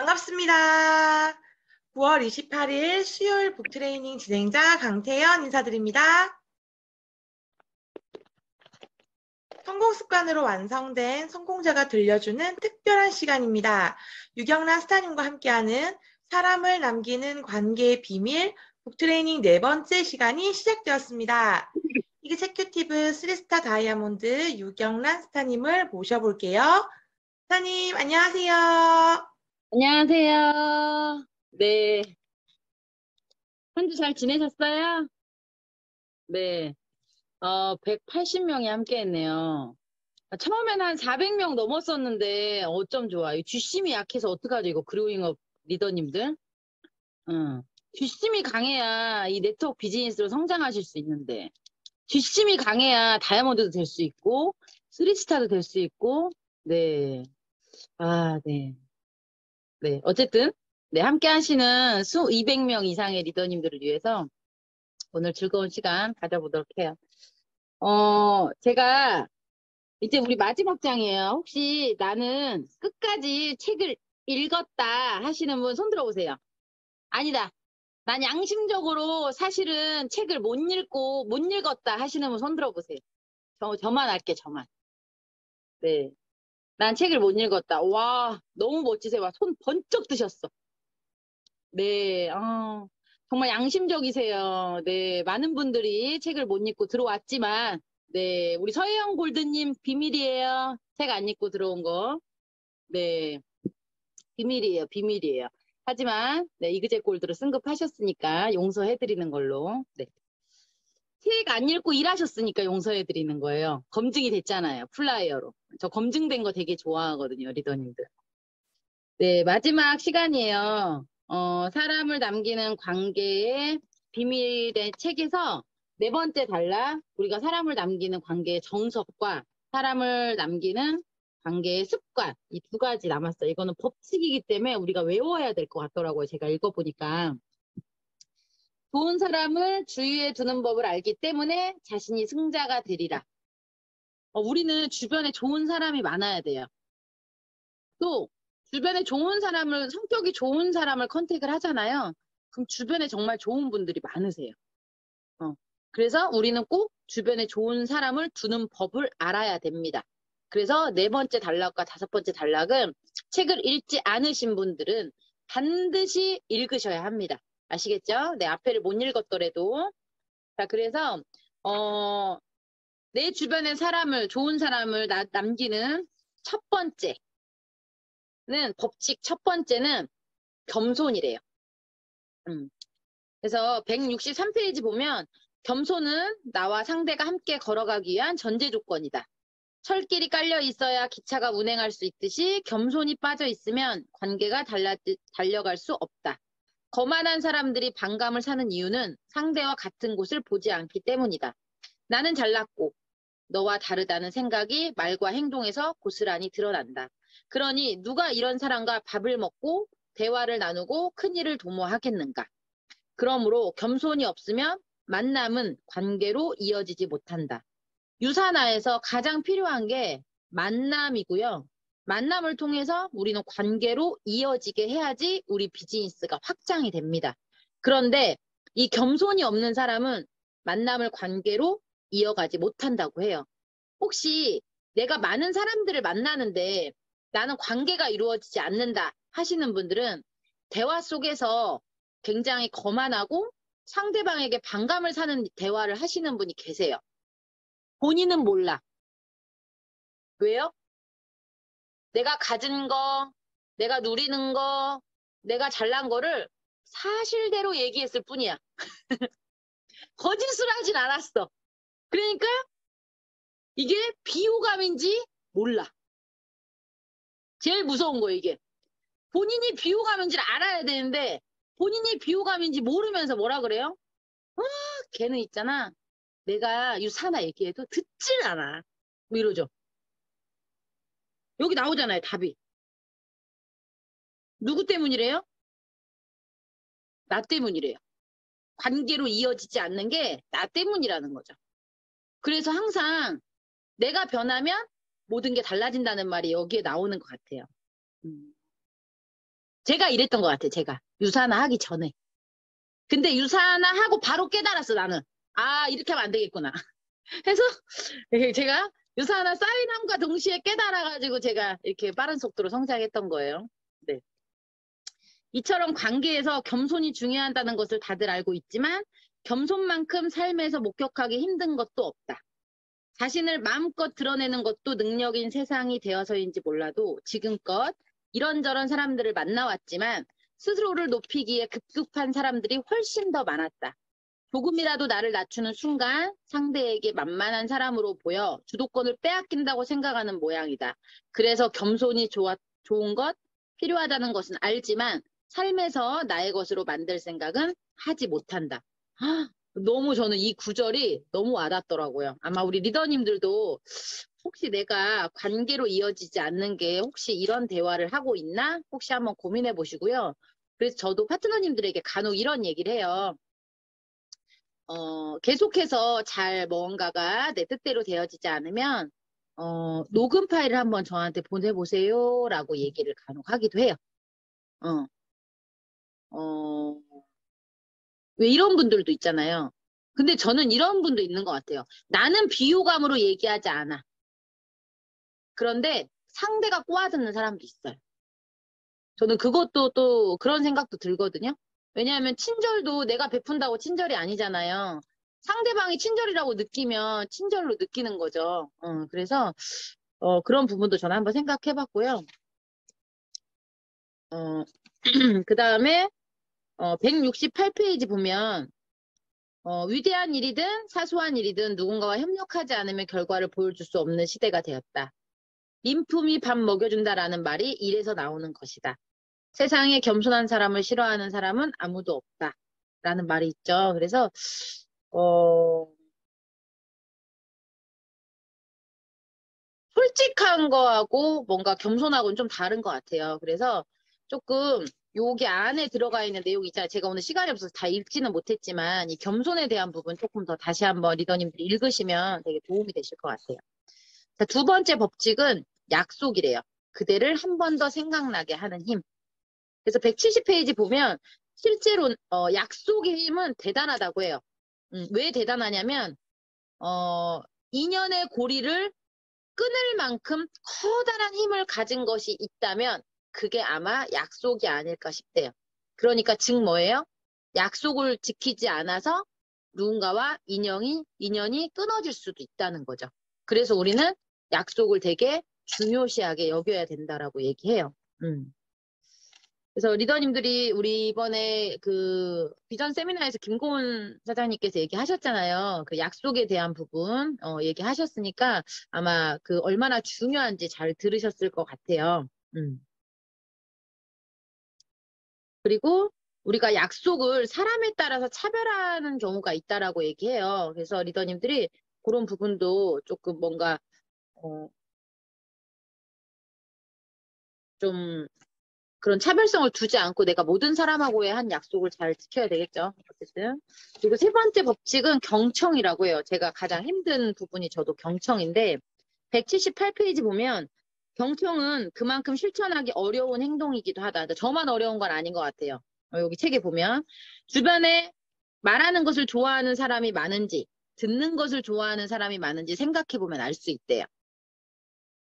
반갑습니다. 9월 28일 수요일 북트레이닝 진행자 강태연 인사드립니다. 성공 습관으로 완성된 성공자가 들려주는 특별한 시간입니다. 유경란 스타님과 함께하는 사람을 남기는 관계의 비밀 북트레이닝 네 번째 시간이 시작되었습니다. 이그제큐티브 3스타 다이아몬드 유경란 스타님을 모셔볼게요. 스타님 안녕하세요. 안녕하세요. 네. 한 주 잘 지내셨어요? 네. 180명이 함께 했네요. 처음에는 한 400명 넘었었는데, 어쩜 좋아. 쥐심이 약해서 어떡하죠, 이거, 그로잉업 리더님들? 쥐심이 강해야 이 네트워크 비즈니스로 성장하실 수 있는데, 쥐심이 강해야 다이아몬드도 될 수 있고, 쓰리스타도 될 수 있고, 네. 네. 네. 어쨌든, 네. 함께 하시는 200명 이상의 리더님들을 위해서 오늘 즐거운 시간 가져보도록 해요. 제가 이제 우리 마지막 장이에요. 혹시 나는 끝까지 책을 읽었다 하시는 분 손 들어보세요. 아니다. 난 양심적으로 사실은 책을 못 읽었다 하시는 분 손 들어보세요. 저만 할게, 저만. 네. 난 책을 못 읽었다. 와, 너무 멋지세요. 손 번쩍 드셨어. 네, 정말 양심적이세요. 네, 많은 분들이 책을 못 읽고 들어왔지만, 네, 우리 서혜영 골드님 비밀이에요. 책 안 읽고 들어온 거. 네, 비밀이에요, 비밀이에요. 하지만, 네, 이그제 골드로 승급하셨으니까 용서해드리는 걸로. 네. 책 안 읽고 일하셨으니까 용서해드리는 거예요. 검증이 됐잖아요, 플라이어로. 저 검증된 거 되게 좋아하거든요, 리더님들. 네, 마지막 시간이에요. 사람을 남기는 관계의 비밀의 책에서 네 번째 단락, 우리가 사람을 남기는 관계의 정석과 사람을 남기는 관계의 습관, 이 두 가지 남았어요. 이거는 법칙이기 때문에 우리가 외워야 될 것 같더라고요. 제가 읽어보니까. 좋은 사람을 주위에 두는 법을 알기 때문에 자신이 승자가 되리라. 우리는 주변에 좋은 사람이 많아야 돼요. 또 주변에 좋은 사람을, 성격이 좋은 사람을 컨택을 하잖아요. 그럼 주변에 정말 좋은 분들이 많으세요. 그래서 우리는 꼭 주변에 좋은 사람을 두는 법을 알아야 됩니다. 그래서 네 번째 단락과 다섯 번째 단락은 책을 읽지 않으신 분들은 반드시 읽으셔야 합니다. 아시겠죠? 내 앞에를 못 읽었더라도. 자, 그래서 내 주변에 좋은 사람을 남기는 첫 번째 법칙 첫 번째는 겸손이래요. 그래서 163페이지 보면 겸손은 나와 상대가 함께 걸어가기 위한 전제 조건이다. 철길이 깔려 있어야 기차가 운행할 수 있듯이 겸손이 빠져 있으면 관계가 달려갈 수 없다. 거만한 사람들이 반감을 사는 이유는 상대와 같은 곳을 보지 않기 때문이다. 나는 잘났고 너와 다르다는 생각이 말과 행동에서 고스란히 드러난다. 그러니 누가 이런 사람과 밥을 먹고 대화를 나누고 큰일을 도모하겠는가. 그러므로 겸손이 없으면 만남은 관계로 이어지지 못한다. 유산화에서 가장 필요한 게 만남이고요. 만남을 통해서 우리는 관계로 이어지게 해야지 우리 비즈니스가 확장이 됩니다. 그런데 이 겸손이 없는 사람은 만남을 관계로 이어가지 못한다고 해요. 혹시 내가 많은 사람들을 만나는데 나는 관계가 이루어지지 않는다 하시는 분들은 대화 속에서 굉장히 거만하고 상대방에게 반감을 사는 대화를 하시는 분이 계세요. 본인은 몰라. 왜요? 내가 가진 거, 내가 누리는 거, 내가 잘난 거를 사실대로 얘기했을 뿐이야. 거짓을 하진 않았어. 그러니까 이게 비호감인지 몰라. 제일 무서운 거 이게. 본인이 비호감인지를 알아야 되는데 본인이 비호감인지 모르면서 뭐라 그래요? 걔는 있잖아. 내가 유사나 얘기해도 듣질 않아. 뭐 이러죠. 여기 나오잖아요, 답이. 누구 때문이래요? 나 때문이래요. 관계로 이어지지 않는 게 나 때문이라는 거죠. 그래서 항상 내가 변하면 모든 게 달라진다는 말이 여기에 나오는 것 같아요. 제가 이랬던 것 같아, 제가. 유산화 하기 전에. 근데 유산화 하고 바로 깨달았어, 나는. 아, 이렇게 하면 안 되겠구나. 해서 제가 유산화 사인함과 동시에 깨달아가지고 제가 이렇게 빠른 속도로 성장했던 거예요. 네. 이처럼 관계에서 겸손이 중요하다는 것을 다들 알고 있지만 겸손만큼 삶에서 목격하기 힘든 것도 없다. 자신을 마음껏 드러내는 것도 능력인 세상이 되어서인지 몰라도 지금껏 이런저런 사람들을 만나왔지만 스스로를 높이기에 급급한 사람들이 훨씬 더 많았다. 조금이라도 나를 낮추는 순간 상대에게 만만한 사람으로 보여 주도권을 빼앗긴다고 생각하는 모양이다. 그래서 겸손이 좋은 것, 필요하다는 것은 알지만 삶에서 나의 것으로 만들 생각은 하지 못한다. 너무 저는 이 구절이 너무 와닿더라고요. 아마 우리 리더님들도 혹시 내가 관계로 이어지지 않는 게 혹시 이런 대화를 하고 있나? 혹시 한번 고민해 보시고요. 그래서 저도 파트너님들에게 간혹 이런 얘기를 해요. 계속해서 잘 뭔가가 내 뜻대로 되어지지 않으면 녹음 파일을 한번 저한테 보내보세요 라고 얘기를 간혹 하기도 해요. 어, 어, 왜 이런 분들도 있잖아요. 근데 저는 이런 분도 있는 것 같아요. 나는 비호감으로 얘기하지 않아. 그런데 상대가 꼬아듣는 사람도 있어요. 저는 그것도 또 그런 생각도 들거든요. 왜냐하면 친절도 내가 베푼다고 친절이 아니잖아요. 상대방이 친절이라고 느끼면 친절로 느끼는 거죠. 그래서 그런 부분도 저는 한번 생각해 봤고요. 그 다음에 168페이지 보면 위대한 일이든 사소한 일이든 누군가와 협력하지 않으면 결과를 보여줄 수 없는 시대가 되었다. 인품이 밥 먹여준다라는 말이 이래서 나오는 것이다. 세상에 겸손한 사람을 싫어하는 사람은 아무도 없다. 라는 말이 있죠. 그래서 솔직한 거하고 뭔가 겸손하고는 좀 다른 것 같아요. 그래서 조금 여기 안에 들어가 있는 내용이 있잖아요. 제가 오늘 시간이 없어서 다 읽지는 못했지만 이 겸손에 대한 부분 조금 더 다시 한번 리더님들이 읽으시면 되게 도움이 되실 것 같아요. 자, 두 번째 법칙은 약속이래요. 그대를 한 번 더 생각나게 하는 힘. 그래서 170페이지 보면 실제로 약속의 힘은 대단하다고 해요. 왜 대단하냐면 인연의 고리를 끊을 만큼 커다란 힘을 가진 것이 있다면 그게 아마 약속이 아닐까 싶대요. 그러니까 즉 뭐예요? 약속을 지키지 않아서 누군가와 인연이 끊어질 수도 있다는 거죠. 그래서 우리는 약속을 되게 중요시하게 여겨야 된다라고 얘기해요. 그래서 리더님들이 우리 이번에 그 비전 세미나에서 김고은 사장님께서 얘기하셨잖아요. 그 약속에 대한 부분 얘기하셨으니까 아마 그 얼마나 중요한지 잘 들으셨을 것 같아요. 그리고 우리가 약속을 사람에 따라서 차별하는 경우가 있다라고 얘기해요. 그래서 리더님들이 그런 부분도 조금 뭔가 좀 그런 차별성을 두지 않고 내가 모든 사람하고의 한 약속을 잘 지켜야 되겠죠. 어쨌든. 그리고 세 번째 법칙은 경청이라고 해요. 제가 가장 힘든 부분이 저도 경청인데 178페이지 보면 경청은 그만큼 실천하기 어려운 행동이기도 하다. 저만 어려운 건 아닌 것 같아요. 여기 책에 보면 주변에 말하는 것을 좋아하는 사람이 많은지 듣는 것을 좋아하는 사람이 많은지 생각해 보면 알 수 있대요.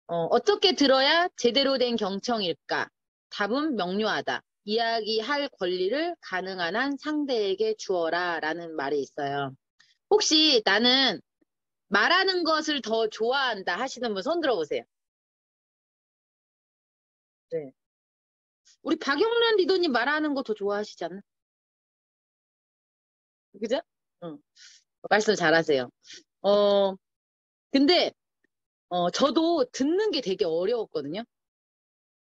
어떻게 들어야 제대로 된 경청일까? 답은 명료하다. 이야기할 권리를 가능한 한 상대에게 주어라 라는 말이 있어요. 혹시 나는 말하는 것을 더 좋아한다 하시는 분 손 들어보세요. 네. 우리 박영란 리더님 말하는 거 더 좋아하시지 않나? 그죠? 응. 말씀 잘하세요. 어, 근데 저도 듣는 게 되게 어려웠거든요.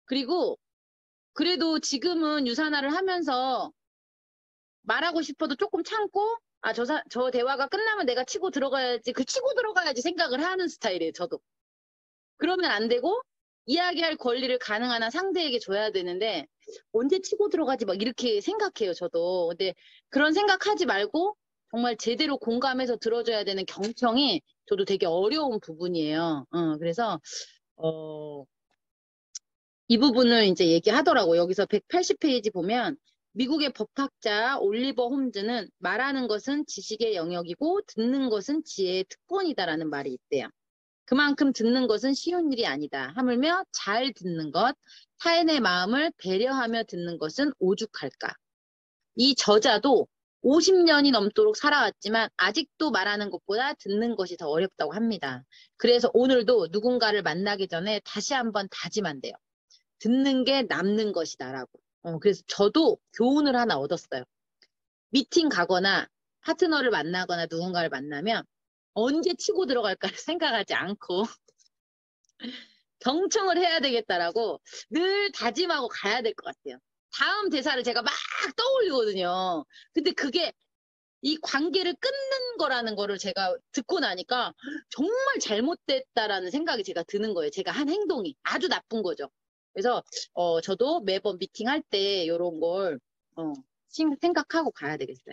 그리고 그래도 지금은 유산화를 하면서 말하고 싶어도 조금 참고 저 대화가 끝나면 내가 치고 들어가야지 치고 들어가야지 생각을 하는 스타일이에요. 저도. 그러면 안 되고 이야기할 권리를 가능한 한 상대에게 줘야 되는데 언제 치고 들어가지 막 이렇게 생각해요. 저도. 근데 그런 생각하지 말고 정말 제대로 공감해서 들어줘야 되는 경청이 저도 되게 어려운 부분이에요. 그래서 어, 이 부분을 이제 얘기하더라고. 여기서 180페이지 보면 미국의 법학자 올리버 홈즈는 말하는 것은 지식의 영역이고 듣는 것은 지혜의 특권이다라는 말이 있대요. 그만큼 듣는 것은 쉬운 일이 아니다. 하물며 잘 듣는 것, 타인의 마음을 배려하며 듣는 것은 오죽할까. 이 저자도 50년이 넘도록 살아왔지만 아직도 말하는 것보다 듣는 것이 더 어렵다고 합니다. 그래서 오늘도 누군가를 만나기 전에 다시 한번 다짐한대요. 듣는 게 남는 것이다라고. 그래서 저도 교훈을 하나 얻었어요. 미팅 가거나 파트너를 만나거나 누군가를 만나면 언제 치고 들어갈까 생각하지 않고 경청을 해야 되겠다라고 늘 다짐하고 가야 될 것 같아요. 다음 대사를 제가 막 떠올리거든요. 근데 그게 이 관계를 끊는 거라는 거를 제가 듣고 나니까 정말 잘못됐다라는 생각이 제가 드는 거예요. 제가 한 행동이 아주 나쁜 거죠. 그래서 저도 매번 미팅할 때 이런 걸 생각하고 가야 되겠어요.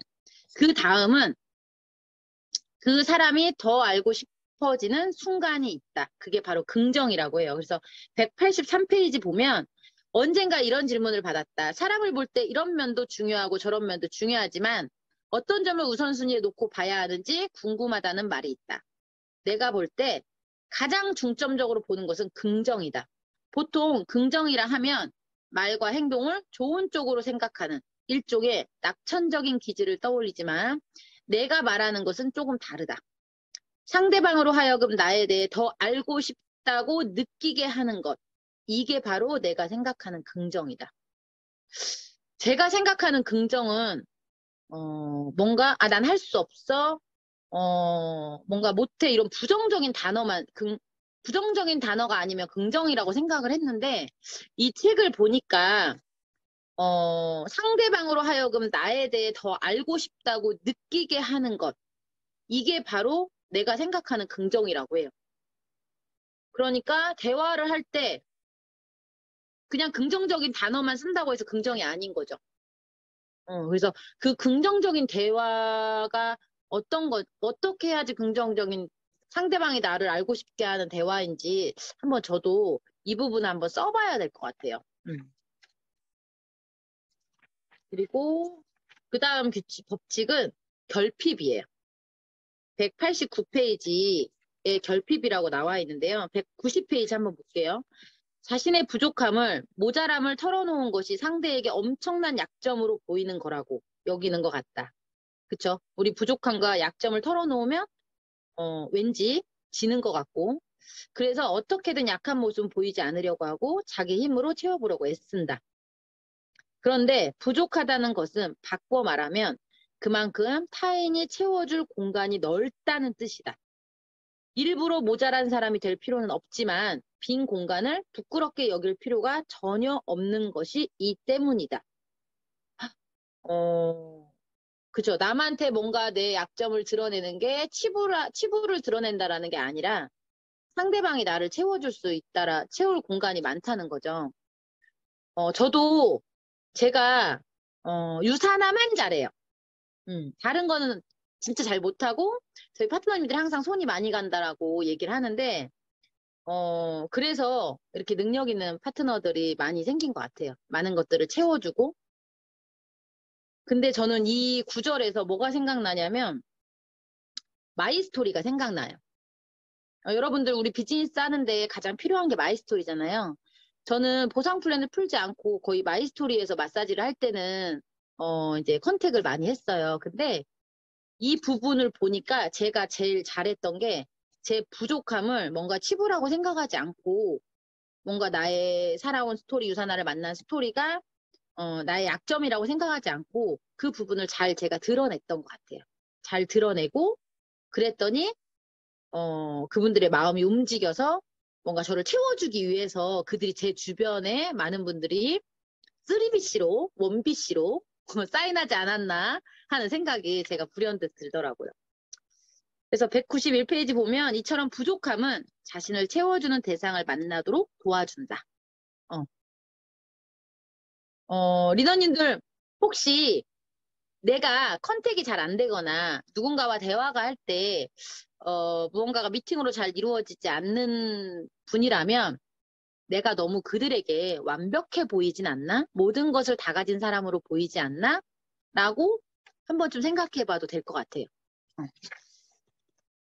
그 다음은 그 사람이 더 알고 싶어지는 순간이 있다. 그게 바로 긍정이라고 해요. 그래서 183페이지 보면 언젠가 이런 질문을 받았다. 사람을 볼 때 이런 면도 중요하고 저런 면도 중요하지만 어떤 점을 우선순위에 놓고 봐야 하는지 궁금하다는 말이 있다. 내가 볼 때 가장 중점적으로 보는 것은 긍정이다. 보통 긍정이라 하면 말과 행동을 좋은 쪽으로 생각하는 일종의 낙천적인 기질을 떠올리지만 내가 말하는 것은 조금 다르다. 상대방으로 하여금 나에 대해 더 알고 싶다고 느끼게 하는 것. 이게 바로 내가 생각하는 긍정이다. 제가 생각하는 긍정은 뭔가 난 할 수 없어. 뭔가 못해 이런 부정적인 단어만 부정적인 단어가 아니면 긍정이라고 생각을 했는데 이 책을 보니까 상대방으로 하여금 나에 대해 더 알고 싶다고 느끼게 하는 것. 이게 바로 내가 생각하는 긍정이라고 해요. 그러니까 대화를 할 때 그냥 긍정적인 단어만 쓴다고 해서 긍정이 아닌 거죠. 그래서 그 긍정적인 대화가 어떻게 해야지 긍정적인 상대방이 나를 알고 싶게 하는 대화인지 한번 저도 이 부분을 한번 써봐야 될 것 같아요. 그리고 그 다음 법칙은 결핍이에요. 189페이지에 결핍이라고 나와 있는데요. 190페이지 한번 볼게요. 자신의 부족함을, 모자람을 털어놓은 것이 상대에게 엄청난 약점으로 보이는 거라고 여기는 것 같다. 그쵸? 우리 부족함과 약점을 털어놓으면 왠지 지는 것 같고 그래서 어떻게든 약한 모습은 보이지 않으려고 하고 자기 힘으로 채워보려고 애쓴다. 그런데 부족하다는 것은 바꿔 말하면 그만큼 타인이 채워줄 공간이 넓다는 뜻이다. 일부러 모자란 사람이 될 필요는 없지만 빈 공간을 부끄럽게 여길 필요가 전혀 없는 것이 이 때문이다. 그죠. 남한테 뭔가 내 약점을 드러내는 게 치부를 드러낸다라는 게 아니라 상대방이 나를 채워줄 수 있다라, 채울 공간이 많다는 거죠. 저도 제가, 유산화만 잘해요. 다른 거는 진짜 잘 못하고, 저희 파트너님들이 항상 손이 많이 간다라고 얘기를 하는데, 그래서 이렇게 능력 있는 파트너들이 많이 생긴 것 같아요. 많은 것들을 채워주고. 근데 저는 이 구절에서 뭐가 생각나냐면, 마이스토리가 생각나요. 여러분들 우리 비즈니스 하는데 가장 필요한 게 마이스토리잖아요. 저는 보상 플랜을 풀지 않고 거의 마이스토리에서 마사지를 할 때는 이제 컨택을 많이 했어요. 근데 이 부분을 보니까 제가 제일 잘했던 게 제 부족함을 뭔가 치부라고 생각하지 않고 뭔가 나의 살아온 스토리, 유사나를 만난 스토리가 나의 약점이라고 생각하지 않고 그 부분을 잘 제가 드러냈던 것 같아요. 잘 드러내고 그랬더니 그분들의 마음이 움직여서 뭔가 저를 채워주기 위해서 그들이 제 주변에 많은 분들이 3BC로, 1BC로 사인하지 않았나 하는 생각이 제가 불현듯 들더라고요. 그래서 191페이지 보면 이처럼 부족함은 자신을 채워주는 대상을 만나도록 도와준다. 리더님들 혹시 내가 컨택이 잘 안 되거나 누군가와 대화가 할 때, 무언가가 미팅으로 잘 이루어지지 않는 분이라면 내가 너무 그들에게 완벽해 보이진 않나? 모든 것을 다 가진 사람으로 보이지 않나? 라고 한번 좀 생각해 봐도 될 것 같아요.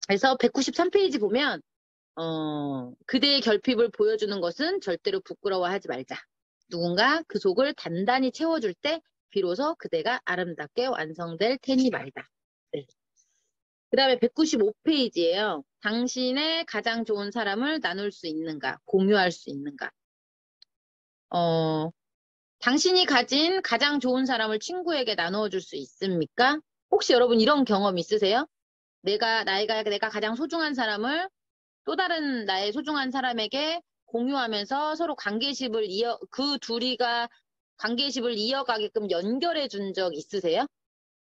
그래서 193페이지 보면 그대의 결핍을 보여주는 것은 절대로 부끄러워하지 말자. 누군가 그 속을 단단히 채워줄 때 비로소 그대가 아름답게 완성될 테니 말이다. 네. 그 다음에 195페이지예요. 당신의 가장 좋은 사람을 나눌 수 있는가? 공유할 수 있는가? 당신이 가진 가장 좋은 사람을 친구에게 나누어 줄 수 있습니까? 혹시 여러분 이런 경험 있으세요? 내가 가장 소중한 사람을 또 다른 나의 소중한 사람에게 공유하면서 서로 그 둘이가 관계십을 이어가게끔 연결해 준 적 있으세요?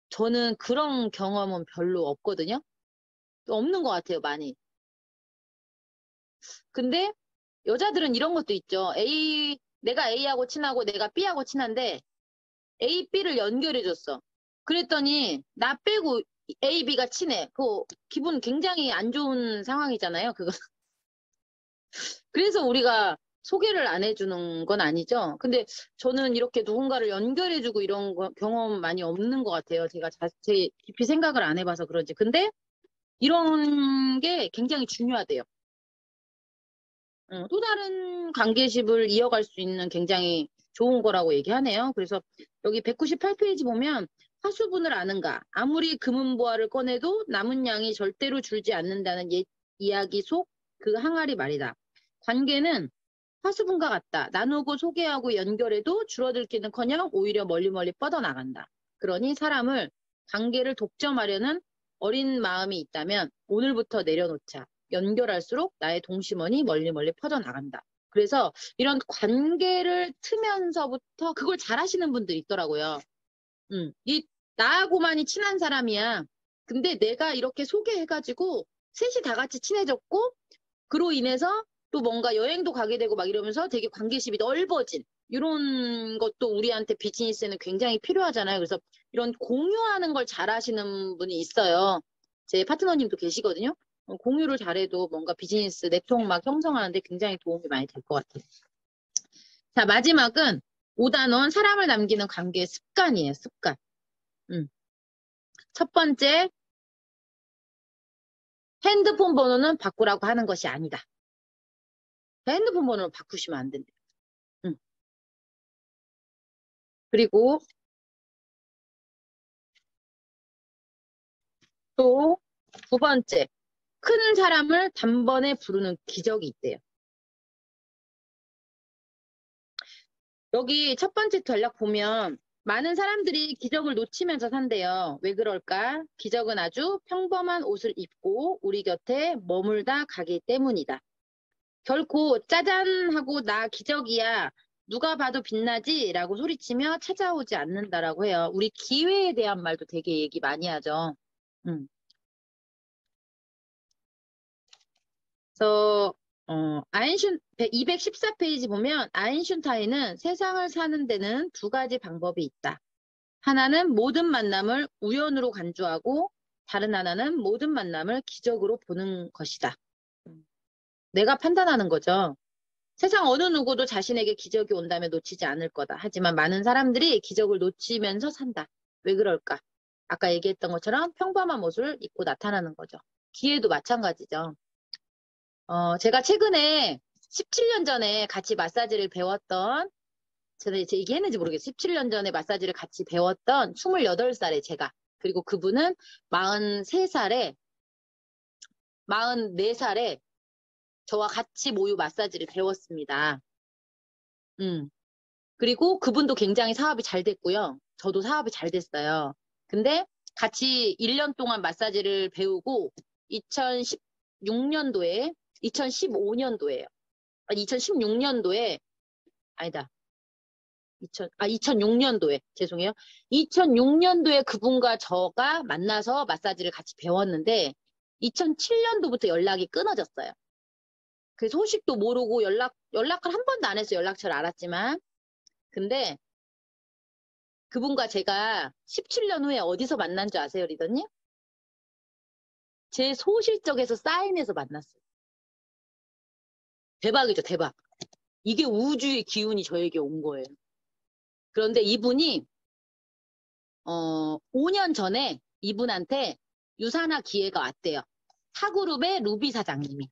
저는 그런 경험은 별로 없거든요. 없는 것 같아요, 많이. 근데 여자들은 이런 것도 있죠. 내가 A하고 친하고 내가 B하고 친한데 A, B를 연결해 줬어. 그랬더니 나 빼고 A, B가 친해. 그거 기분 굉장히 안 좋은 상황이잖아요, 그거. 그래서 우리가 소개를 안 해주는 건 아니죠. 근데 저는 이렇게 누군가를 연결해주고 이런 경험 많이 없는 것 같아요. 제가 자체 깊이 생각을 안 해봐서 그런지. 근데 이런 게 굉장히 중요하대요. 또 다른 관계십을 이어갈 수 있는 굉장히 좋은 거라고 얘기하네요. 그래서 여기 198페이지 보면 하수분을 아는가? 아무리 금은보화를 꺼내도 남은 양이 절대로 줄지 않는다는 옛 이야기 속 그 항아리 말이다. 관계는 화수분과 같다. 나누고 소개하고 연결해도 줄어들기는커녕 오히려 멀리 뻗어나간다. 그러니 사람을 관계를 독점하려는 어린 마음이 있다면 오늘부터 내려놓자. 연결할수록 나의 동심원이 멀리 퍼져나간다. 그래서 이런 관계를 트면서부터 그걸 잘하시는 분들이 있더라고요. 나하고만이 친한 사람이야. 근데 내가 이렇게 소개해가지고 셋이 다 같이 친해졌고 그로 인해서 또 뭔가 여행도 가게 되고 막 이러면서 되게 관계심이 넓어진 이런 것도 우리한테 비즈니스에는 굉장히 필요하잖아요. 그래서 이런 공유하는 걸 잘하시는 분이 있어요. 제 파트너님도 계시거든요. 공유를 잘해도 뭔가 비즈니스 네트워크 막 형성하는데 굉장히 도움이 많이 될 것 같아요. 자, 마지막은 5단원 사람을 남기는 관계의 습관이에요. 습관. 첫 번째, 핸드폰 번호는 바꾸라고 하는 것이 아니다. 핸드폰 번호를 바꾸시면 안 된대요. 그리고 또 두 번째, 큰 사람을 단번에 부르는 기적이 있대요. 여기 첫 번째 전략 보면 많은 사람들이 기적을 놓치면서 산대요. 왜 그럴까? 기적은 아주 평범한 옷을 입고 우리 곁에 머물다 가기 때문이다. 결코 짜잔 하고 나 기적이야. 누가 봐도 빛나지? 라고 소리치며 찾아오지 않는다라고 해요. 우리 기회에 대한 말도 되게 얘기 많이 하죠. 그래서 214페이지 보면 아인슈타인은 세상을 사는 데는 두 가지 방법이 있다. 하나는 모든 만남을 우연으로 간주하고 다른 하나는 모든 만남을 기적으로 보는 것이다. 내가 판단하는 거죠. 세상 어느 누구도 자신에게 기적이 온다면 놓치지 않을 거다. 하지만 많은 사람들이 기적을 놓치면서 산다. 왜 그럴까? 아까 얘기했던 것처럼 평범한 모습을 입고 나타나는 거죠. 기회도 마찬가지죠. 제가 최근에 17년 전에 같이 마사지를 배웠던, 제가 이제 얘기했는지 모르겠어요. 17년 전에 마사지를 같이 배웠던 28살의 제가. 그리고 그분은 43살에, 44살에 저와 같이 모유 마사지를 배웠습니다. 그리고 그분도 굉장히 사업이 잘 됐고요. 저도 사업이 잘 됐어요. 근데 같이 1년 동안 마사지를 배우고 2016년도에, 2015년도에요. 2016년도에, 아니다. 2006년도에, 죄송해요. 2006년도에 그분과 저가 만나서 마사지를 같이 배웠는데, 2007년도부터 연락이 끊어졌어요. 그 소식도 모르고 연락을 한 번도 안 했어요. 연락처를 알았지만. 근데 그분과 제가 17년 후에 어디서 만난 줄 아세요, 리더님? 제 소실적에서 사인해서 만났어요. 대박이죠, 대박. 이게 우주의 기운이 저에게 온 거예요. 그런데 이분이 5년 전에 이분한테 유산화 기회가 왔대요. 타그룹의 루비 사장님이.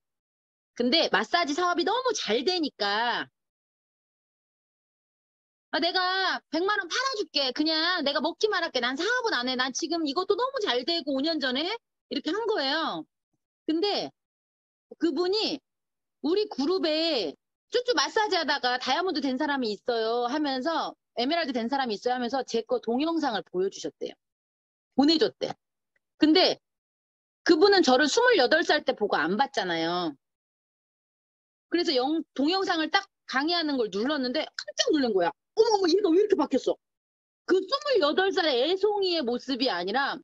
근데 마사지 사업이 너무 잘 되니까 내가 100만 원 팔아줄게. 그냥 내가 먹기만 할게. 난 사업은 안 해. 난 지금 이것도 너무 잘 되고 5년 전에 이렇게 한 거예요. 근데 그분이 우리 그룹에 쭈쭈 마사지 하다가 다이아몬드 된 사람이 있어요 하면서 에메랄드 된 사람이 있어요 하면서 제 거 동영상을 보여주셨대요. 보내줬대. 근데 그분은 저를 28살 때 보고 안 봤잖아요. 그래서 동영상을 딱 강의하는 걸 눌렀는데 깜짝 놀란 거야. 어머, 얘가 왜 이렇게 바뀌었어? 그 28살의 애송이의 모습이 아니라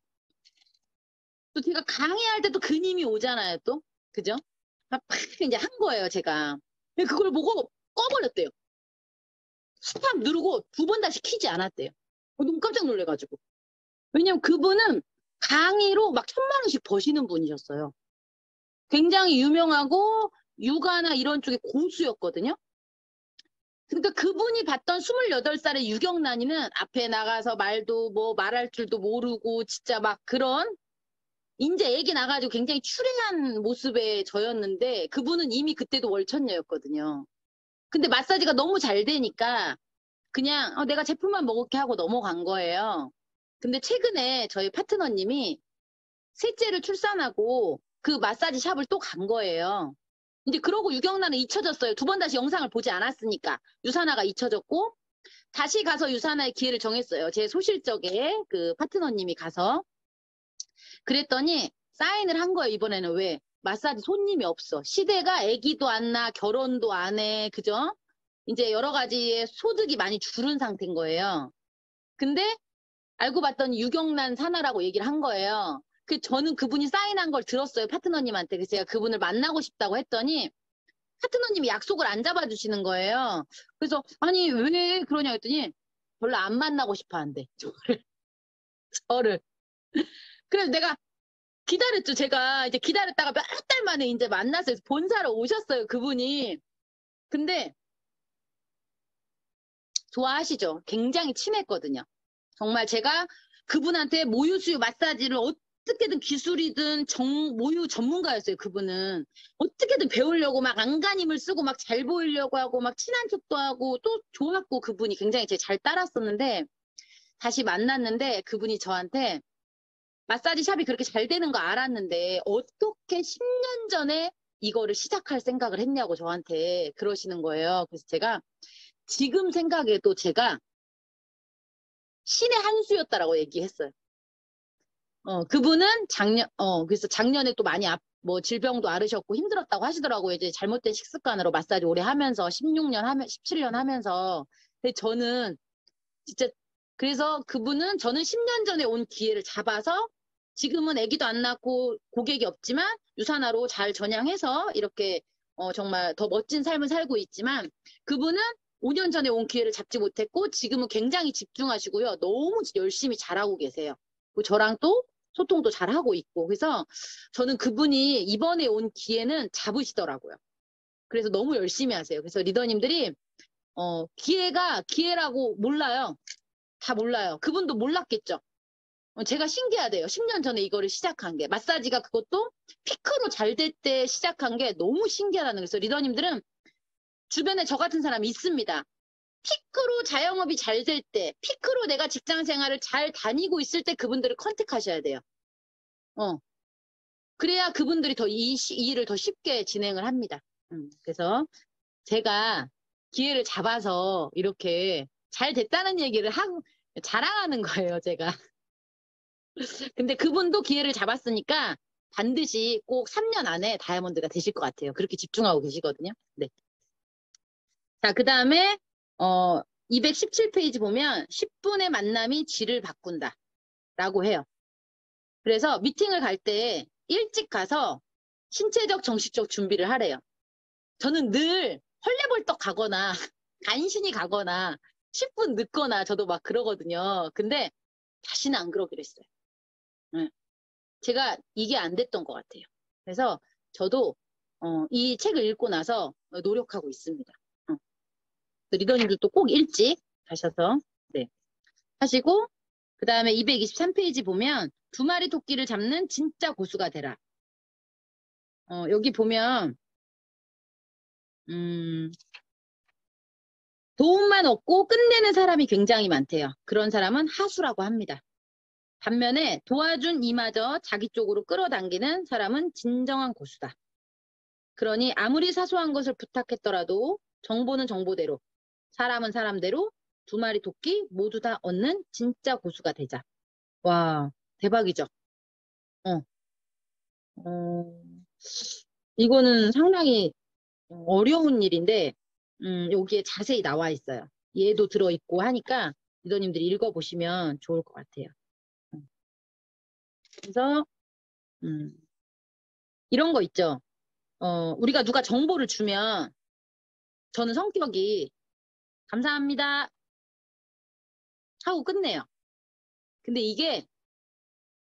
또 제가 강의할 때 또 그 님이 오잖아요, 또. 그죠? 팍 이제 한 거예요, 제가. 근데 그걸 보고 꺼버렸대요. 스탑 누르고 2번 다시 키지 않았대요. 너무 깜짝 놀래가지고. 왜냐면 그분은 강의로 막 1,000만 원씩 버시는 분이셨어요. 굉장히 유명하고 육아나 이런 쪽에 고수였거든요. 그러니까 그분이 봤던 28살의 유경란이는 앞에 나가서 말도 뭐 말할 줄도 모르고 진짜 막 그런 이제 애기 나가지고 굉장히 추레한 모습의 저였는데 그분은 이미 그때도 월천녀였거든요. 근데 마사지가 너무 잘 되니까 그냥 내가 제품만 먹을게 하고 넘어간 거예요. 근데 최근에 저희 파트너님이 셋째를 출산하고 그 마사지 샵을 또 간 거예요. 이제 그러고 유경란은 잊혀졌어요. 2번 다시 영상을 보지 않았으니까. 유산화가 잊혀졌고 다시 가서 유산화의 기회를 정했어요. 제 소실적에 그 파트너님이 가서. 그랬더니 사인을 한 거예요. 이번에는 왜? 마사지 손님이 없어. 시대가 아기도 안 낳아, 결혼도 안 해. 그죠? 이제 여러 가지의 소득이 많이 줄은 상태인 거예요. 근데 알고 봤더니 유경란 산하라고 얘기를 한 거예요. 저는 그분이 사인한 걸 들었어요. 파트너님한테. 그래서 제가 그분을 만나고 싶다고 했더니 파트너님이 약속을 안 잡아주시는 거예요. 그래서 아니 왜 그러냐 했더니 별로 안 만나고 싶어 한대. 저를. 그래서 내가 기다렸죠. 제가 이제 기다렸다가 몇 달 만에 이제 만났어요. 본사로 오셨어요. 그분이. 근데 좋아하시죠. 굉장히 친했거든요. 정말 제가 그분한테 모유수유 마사지를 어떻게든 기술이든 모유 전문가였어요. 그분은. 어떻게든 배우려고 막 안간힘을 쓰고 막 잘 보이려고 하고 막 친한 척도 하고 또 좋았고 그분이 굉장히 제 잘 따랐었는데 다시 만났는데 그분이 저한테 마사지 샵이 그렇게 잘 되는 거 알았는데 어떻게 10년 전에 이거를 시작할 생각을 했냐고 저한테 그러시는 거예요. 그래서 제가 지금 생각해도 제가 신의 한 수였다라고 얘기했어요. 그분은 그래서 작년에 또 많이 뭐 질병도 앓으셨고 힘들었다고 하시더라고요. 이제 잘못된 식습관으로 마사지 오래 하면서 16년 17년 하면서. 근데 저는 진짜 그래서 그분은 저는 10년 전에 온 기회를 잡아서 지금은 아기도 안 낳고 고객이 없지만 유산화로 잘 전향해서 이렇게 정말 더 멋진 삶을 살고 있지만 그분은 5년 전에 온 기회를 잡지 못했고 지금은 굉장히 집중하시고요. 너무 열심히 잘하고 계세요. 저랑 또 소통도 잘하고 있고 그래서 저는 그분이 이번에 온 기회는 잡으시더라고요. 그래서 너무 열심히 하세요. 그래서 리더님들이 기회가 기회라고 몰라요. 다 몰라요. 그분도 몰랐겠죠. 제가 신기하대요. 10년 전에 이거를 시작한 게. 마사지가 그것도 피크로 잘 될 때 시작한 게 너무 신기하다는 거예요. 그래서 리더님들은 주변에 저 같은 사람이 있습니다. 피크로 자영업이 잘 될 때, 피크로 내가 직장 생활을 잘 다니고 있을 때 그분들을 컨택하셔야 돼요. 그래야 그분들이 더 이 일을 더 쉽게 진행을 합니다. 그래서 제가 기회를 잡아서 이렇게 잘 됐다는 얘기를 자랑하는 거예요, 제가. 근데 그분도 기회를 잡았으니까 반드시 꼭 3년 안에 다이아몬드가 되실 것 같아요. 그렇게 집중하고 계시거든요. 네. 자, 그 다음에 217페이지 보면 10분의 만남이 질을 바꾼다 라고 해요. 그래서 미팅을 갈 때 일찍 가서 신체적 정신적 준비를 하래요. 저는 늘 헐레벌떡 가거나 간신히 가거나 10분 늦거나 저도 막 그러거든요. 근데 다시는 안 그러기로 했어요. 네. 제가 이게 안 됐던 것 같아요. 그래서 저도 이 책을 읽고 나서 노력하고 있습니다. 리더님들도 꼭 일찍 가셔서 네, 하시고 그 다음에 223페이지 보면 두 마리 토끼를 잡는 진짜 고수가 되라. 여기 보면 도움만 얻고 끝내는 사람이 굉장히 많대요. 그런 사람은 하수라고 합니다. 반면에 도와준 이마저 자기 쪽으로 끌어당기는 사람은 진정한 고수다. 그러니 아무리 사소한 것을 부탁했더라도 정보는 정보대로, 사람은 사람대로 두 마리 토끼 모두 다 얻는 진짜 고수가 되자. 와, 대박이죠? 어, 어, 이거는 상당히 어려운 일인데, 여기에 자세히 나와 있어요. 얘도 들어있고 하니까 리더님들이 읽어보시면 좋을 것 같아요. 그래서, 이런 거 있죠. 우리가 누가 정보를 주면 저는 성격이 감사합니다 하고 끝내요. 근데 이게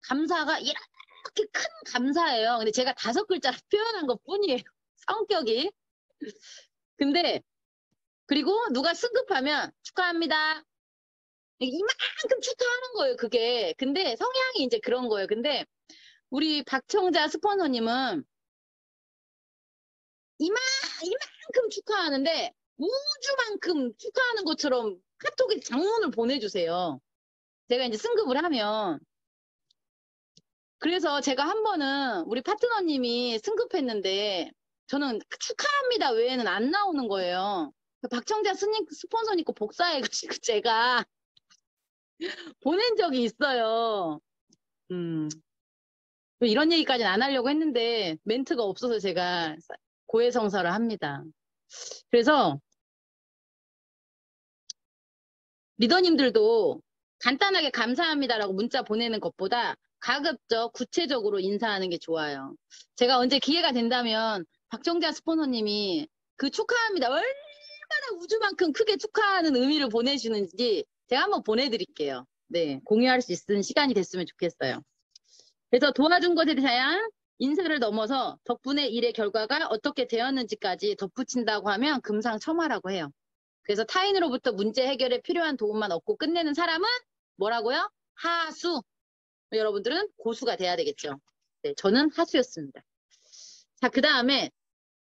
감사가 이렇게 큰 감사예요. 근데 제가 5글자로 표현한 것 뿐이에요. 성격이. 근데 그리고 누가 승급하면 축하합니다. 이만큼 축하하는 거예요, 그게. 근데 성향이 이제 그런 거예요. 근데 우리 박청자 스폰서님은 이만큼 축하하는데 우주만큼 축하하는 것처럼 카톡에 장문을 보내주세요. 제가 이제 승급을 하면. 그래서 제가 한 번은 우리 파트너님이 승급했는데 저는 축하합니다 외에는 안 나오는 거예요. 박청자 스폰서님 거 복사해가지고 제가 보낸 적이 있어요. 이런 얘기까지는 안 하려고 했는데 멘트가 없어서 제가 고해성사를 합니다. 그래서 리더님들도 간단하게 감사합니다라고 문자 보내는 것보다 가급적 구체적으로 인사하는 게 좋아요. 제가 언제 기회가 된다면 박정자 스포너님이 그 축하합니다. 얼마나 우주만큼 크게 축하하는 의미를 보내주는지 제가 한번 보내드릴게요. 네, 공유할 수 있는 시간이 됐으면 좋겠어요. 그래서 도와준 것에 대한 인사를 넘어서 덕분에 일의 결과가 어떻게 되었는지까지 덧붙인다고 하면 금상첨화라고 해요. 그래서 타인으로부터 문제 해결에 필요한 도움만 얻고 끝내는 사람은 뭐라고요? 하수. 여러분들은 고수가 돼야 되겠죠. 네, 저는 하수였습니다. 자, 그 다음에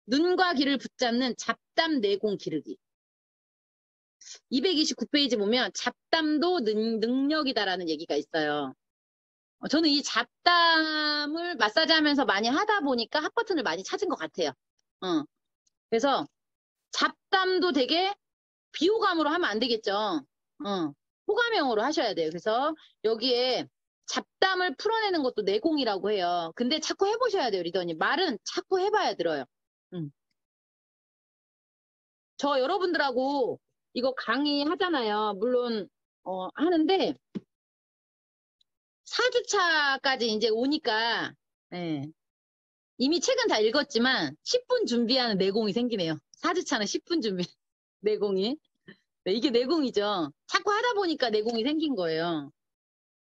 눈과 귀를 붙잡는 잡담 내공 기르기. 229페이지 보면 잡담도 능력이다라는 얘기가 있어요. 저는 이 잡담을 마사지 하면서 많이 하다 보니까 핫버튼을 많이 찾은 것 같아요. 그래서 잡담도 되게 비호감으로 하면 안 되겠죠. 호감형으로 하셔야 돼요. 그래서 여기에 잡담을 풀어내는 것도 내공이라고 해요. 근데 자꾸 해보셔야 돼요, 리더님. 말은 자꾸 해봐야 들어요. 저 여러분들하고 이거 강의하잖아요. 물론 하는데 4주차까지 이제 오니까 네. 이미 책은 다 읽었지만 10분 준비하는 내공이 생기네요. 4주차는 10분 준비 내공이. 네, 이게 내공이죠. 자꾸 하다 보니까 내공이 생긴 거예요.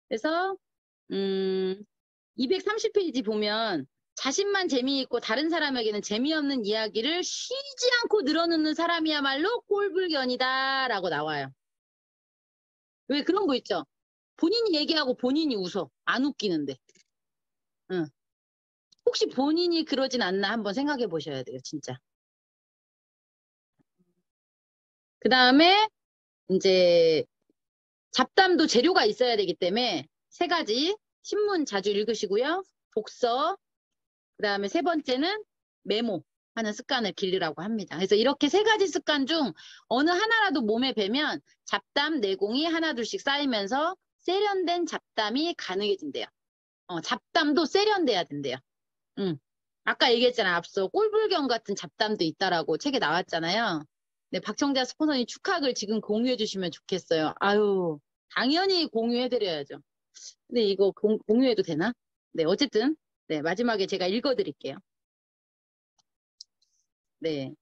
그래서 230페이지 보면 자신만 재미있고 다른 사람에게는 재미없는 이야기를 쉬지 않고 늘어놓는 사람이야말로 꼴불견이다 라고 나와요. 왜 그런 거 있죠? 본인이 얘기하고 본인이 웃어. 안 웃기는데. 혹시 본인이 그러진 않나 한번 생각해 보셔야 돼요. 진짜. 그 다음에 이제 잡담도 재료가 있어야 되기 때문에 3가지 신문 자주 읽으시고요. 독서, 그 다음에 3번째는 메모하는 습관을 기르라고 합니다. 그래서 이렇게 3가지 습관 중 어느 하나라도 몸에 배면 잡담 내공이 하나둘씩 쌓이면서 세련된 잡담이 가능해진대요. 잡담도 세련돼야 된대요. 아까 얘기했잖아요. 앞서 꼴불견 같은 잡담도 있다라고 책에 나왔잖아요. 네, 박청자 스폰서님 축하글 지금 공유해 주시면 좋겠어요. 아유, 당연히 공유해드려야죠. 근데 이거 공유해도 되나? 네, 어쨌든 네, 마지막에 제가 읽어드릴게요. 네,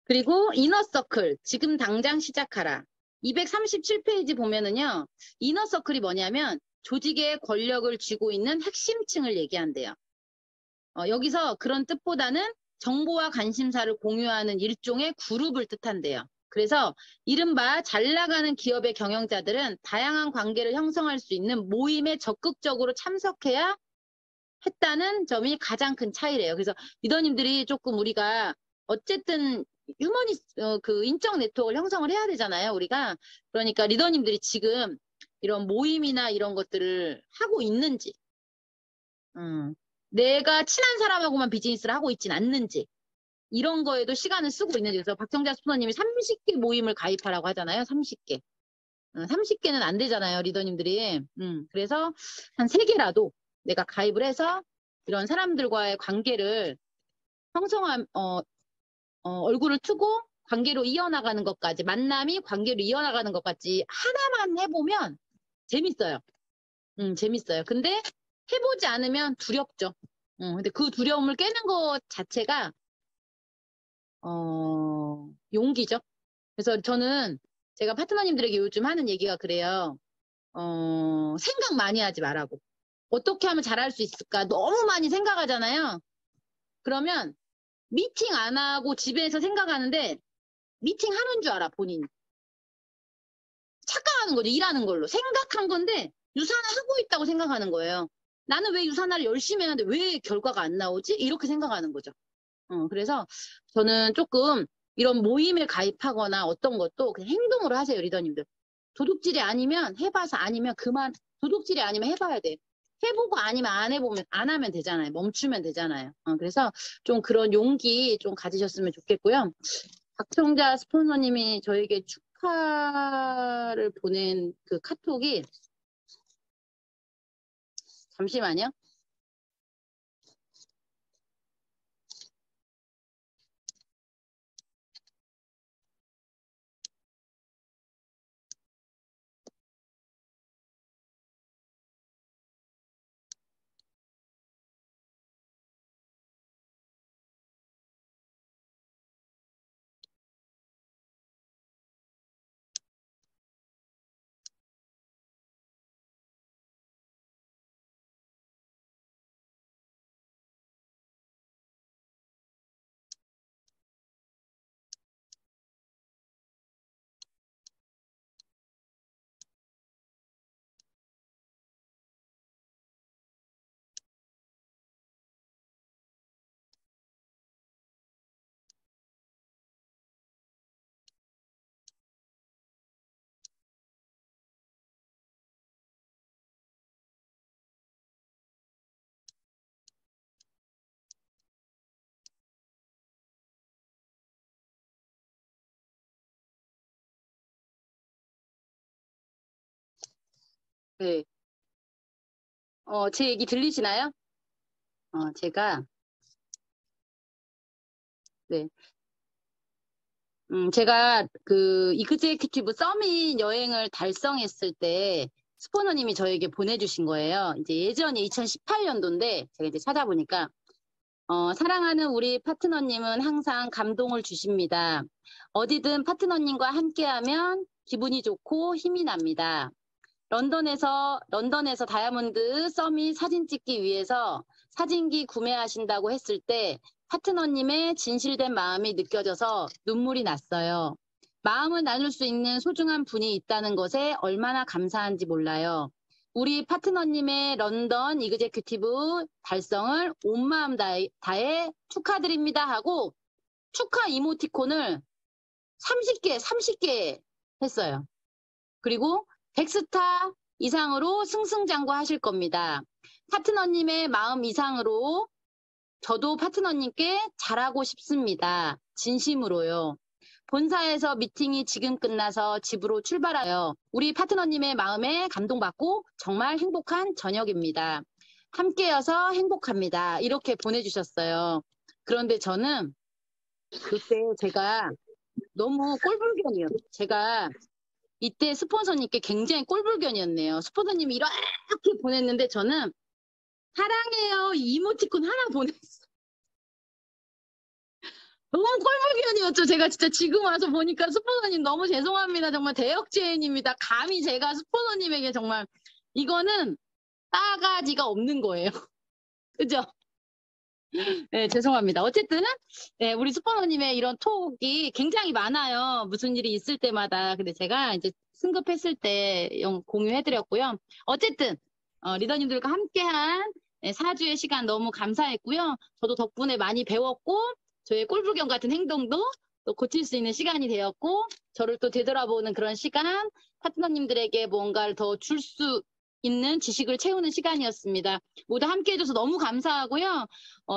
그리고 이너서클 지금 당장 시작하라. 237페이지 보면은요. 이너서클이 뭐냐면 조직의 권력을 쥐고 있는 핵심층을 얘기한대요. 여기서 그런 뜻보다는 정보와 관심사를 공유하는 일종의 그룹을 뜻한대요. 그래서 이른바 잘 나가는 기업의 경영자들은 다양한 관계를 형성할 수 있는 모임에 적극적으로 참석해야 했다는 점이 가장 큰 차이래요. 그래서 리더님들이 조금 우리가 어쨌든 그 인적 네트워크를 형성을 해야 되잖아요, 우리가. 그러니까 리더님들이 지금 이런 모임이나 이런 것들을 하고 있는지, 내가 친한 사람하고만 비즈니스를 하고 있진 않는지, 이런 거에도 시간을 쓰고 있는지. 그래서 박정자 스포너님이 30개 모임을 가입하라고 하잖아요, 30개. 30개는 안 되잖아요, 리더님들이. 그래서 한 3개라도 내가 가입을 해서 이런 사람들과의 관계를 얼굴을 트고 관계로 이어나가는 것까지, 만남이 관계로 이어나가는 것까지 하나만 해보면 재밌어요. 재밌어요. 근데 해보지 않으면 두렵죠. 근데 그 두려움을 깨는 것 자체가, 용기죠. 그래서 저는 제가 파트너님들에게 요즘 하는 얘기가 그래요. 생각 많이 하지 말라고. 어떻게 하면 잘할 수 있을까? 너무 많이 생각하잖아요. 그러면 미팅 안 하고 집에서 생각하는데 미팅 하는 줄 알아, 본인이. 착각하는 거죠. 일하는 걸로. 생각한 건데 유산화하고 있다고 생각하는 거예요. 나는 왜 유산화를 열심히 했는데 왜 결과가 안 나오지? 이렇게 생각하는 거죠. 그래서 저는 조금 이런 모임에 가입하거나 어떤 것도 그냥 행동으로 하세요, 리더님들. 도둑질이 아니면 해봐서, 아니면 그만. 도둑질이 아니면 해봐야 돼. 해보고 아니면 안 해보면 안 하면 되잖아요. 멈추면 되잖아요. 그래서 좀 그런 용기 좀 가지셨으면 좋겠고요. 박정자 스폰서님이 저에게 축하를 보낸 그 카톡이, 잠시만요. 네. 제 얘기 들리시나요? 제가, 네. 제가 그 이그제큐티브 서밋 여행을 달성했을 때 스포너님이 저에게 보내주신 거예요. 이제 예전에 2018년도인데 제가 이제 찾아보니까, 사랑하는 우리 파트너님은 항상 감동을 주십니다. 어디든 파트너님과 함께하면 기분이 좋고 힘이 납니다. 런던에서 다이아몬드 서밋 사진 찍기 위해서 사진기 구매하신다고 했을 때 파트너님의 진실된 마음이 느껴져서 눈물이 났어요. 마음을 나눌 수 있는 소중한 분이 있다는 것에 얼마나 감사한지 몰라요. 우리 파트너님의 런던 이그제큐티브 달성을 온 마음 다해 축하드립니다 하고 축하 이모티콘을 30개 했어요. 그리고 100스타 이상으로 승승장구하실 겁니다. 파트너님의 마음 이상으로 저도 파트너님께 잘하고 싶습니다. 진심으로요. 본사에서 미팅이 지금 끝나서 집으로 출발하여 우리 파트너님의 마음에 감동받고 정말 행복한 저녁입니다. 함께여서 행복합니다. 이렇게 보내주셨어요. 그런데 저는 그때 제가 너무 꼴불견이에요. 제가 이때 스폰서님께 굉장히 꼴불견이었네요. 스폰서님이 이렇게 보냈는데 저는 사랑해요 이모티콘 하나 보냈어요. 너무 꼴불견이었죠. 제가 진짜 지금 와서 보니까 스폰서님 너무 죄송합니다. 정말 대역죄인입니다. 감히 제가 스폰서님에게 정말 이거는 따가지가 없는 거예요. 그죠? 네, 죄송합니다. 어쨌든 네, 우리 수퍼노님의 이런 톡이 굉장히 많아요. 무슨 일이 있을 때마다. 근데 제가 이제 승급했을 때 공유해드렸고요. 어쨌든 리더님들과 함께한 4주의 시간 너무 감사했고요. 저도 덕분에 많이 배웠고 저의 꼴불견 같은 행동도 또 고칠 수 있는 시간이 되었고 저를 또 되돌아보는 그런 시간, 파트너님들에게 뭔가를 더 줄 수 있는 지식을 채우는 시간이었습니다. 모두 함께 해줘서 너무 감사하고요.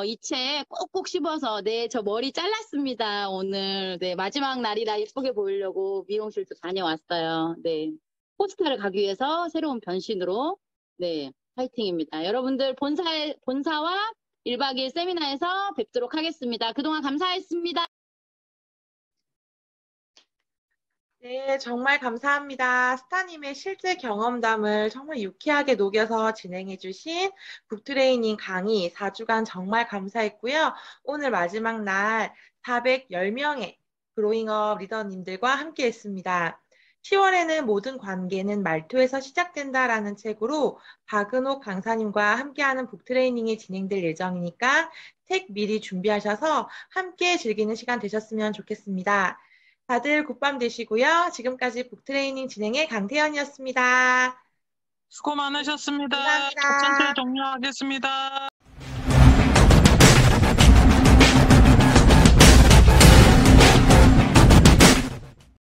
이 책 꼭꼭 씹어서 네, 저 머리 잘랐습니다. 오늘 네, 마지막 날이라 예쁘게 보이려고 미용실도 다녀왔어요. 네, 포스터를 가기 위해서 새로운 변신으로 네, 파이팅입니다. 여러분들 본사와 1박 2일 세미나에서 뵙도록 하겠습니다. 그동안 감사했습니다. 네, 정말 감사합니다. 스타님의 실제 경험담을 정말 유쾌하게 녹여서 진행해주신 북트레이닝 강의 4주간 정말 감사했고요. 오늘 마지막 날 410명의 그로잉업 리더님들과 함께 했습니다. 10월에는 모든 관계는 말투에서 시작된다라는 책으로 박은옥 강사님과 함께하는 북트레이닝이 진행될 예정이니까 책 미리 준비하셔서 함께 즐기는 시간 되셨으면 좋겠습니다. 다들 굿밤 되시고요. 지금까지 북트레이닝 진행의 강태현이었습니다. 수고 많으셨습니다. 첫 감사합니다. 찬술 종료하겠습니다.